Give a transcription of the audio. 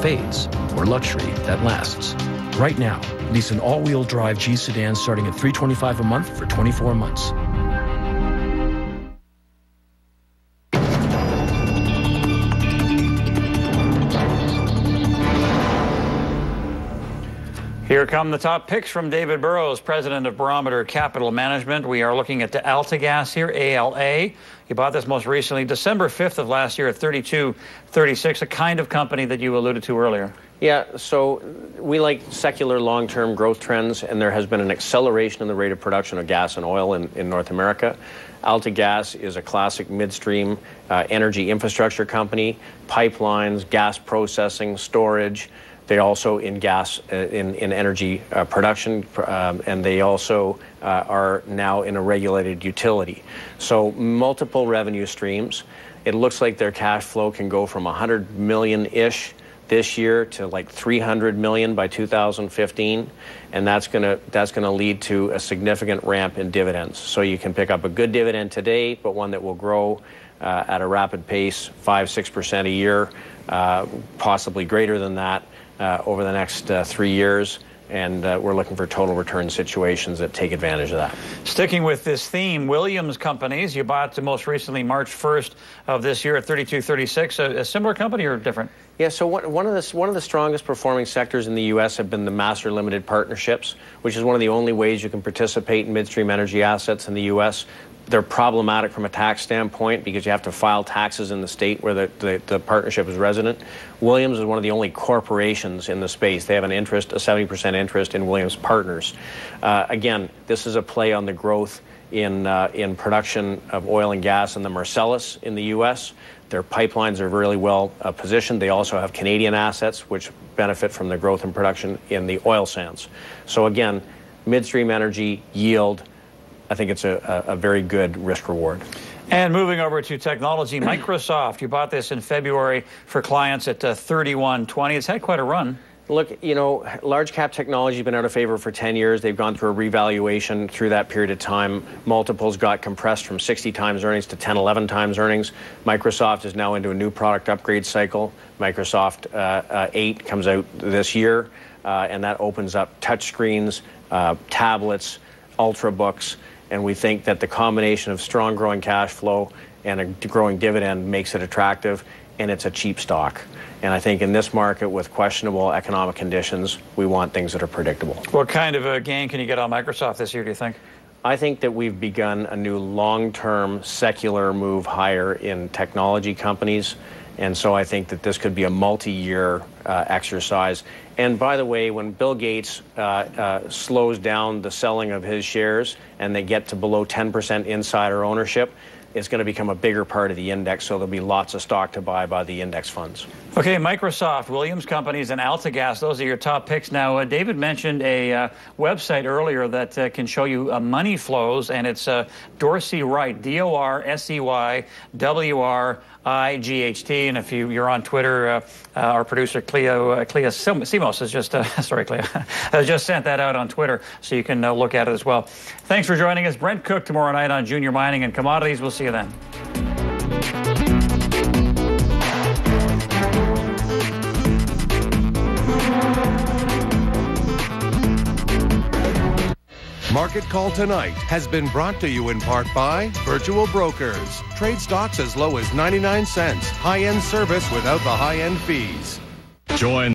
fades or luxury that lasts. Right now, lease an all-wheel drive G sedan starting at $325 a month for 24 months. Here come the top picks from David Burrows, president of Barometer Capital Management. We are looking at the AltaGas here, ALA. You bought this most recently, December 5th of last year at $32.36, a kind of company that you alluded to earlier. Yeah, so we like secular long-term growth trends, and there has been an acceleration in the rate of production of gas and oil in North America. AltaGas is a classic midstream energy infrastructure company, pipelines, gas processing, storage. They also in gas, in energy production, and they also are now in a regulated utility. So multiple revenue streams. It looks like their cash flow can go from $100 million-ish this year to like $300 million by 2015, and that's gonna lead to a significant ramp in dividends. So you can pick up a good dividend today, but one that will grow at a rapid pace, 5-6% a year, possibly greater than that. Over the next 3 years, and we're looking for total return situations that take advantage of that. Sticking with this theme, Williams Companies, you bought most recently March 1st of this year at $32.36. A similar company or different? Yeah, so one of the strongest performing sectors in the U.S. have been the master limited partnerships, which is one of the only ways you can participate in midstream energy assets in the U.S. They're problematic from a tax standpoint because you have to file taxes in the state where the partnership is resident. Williams is one of the only corporations in the space. They have a 70% interest in Williams Partners. Again, this is a play on the growth in production of oil and gas in the Marcellus in the U.S. Their pipelines are really well positioned. They also have Canadian assets which benefit from the growth in production in the oil sands. So again, midstream energy, yield, I think it's a very good risk reward. And moving over to technology, Microsoft, you bought this in February for clients at $31.20. It's had quite a run. Look, you know, large cap technology has been out of favor for 10 years. They've gone through a revaluation through that period of time. Multiples got compressed from 60 times earnings to 10, 11 times earnings. Microsoft is now into a new product upgrade cycle. Microsoft 8 comes out this year, and that opens up touchscreens, tablets, ultrabooks. And we think that the combination of strong growing cash flow and a growing dividend makes it attractive, and it's a cheap stock. And I think in this market with questionable economic conditions, we want things that are predictable. What kind of a gain can you get on Microsoft this year, do you think? I think that we've begun a new long-term secular move higher in technology companies. And so I think that this could be a multi-year exercise. And by the way, when Bill Gates slows down the selling of his shares and they get to below 10% insider ownership, it's going to become a bigger part of the index, so there'll be lots of stock to buy by the index funds. Okay, Microsoft, Williams Companies, and AltaGas, those are your top picks. Now, David mentioned a website earlier that can show you money flows, and it's Dorsey Wright, DORCEYWRIGHT. And if you're on Twitter, our producer Clea Simos has just, has just sent that out on Twitter, so you can look at it as well. Thanks for joining us. Brent Cook tomorrow night on Junior Mining and Commodities. We'll see you then. Market Call Tonight has been brought to you in part by Virtual Brokers. Trade stocks as low as 99 cents. High-end service without the high-end fees. Join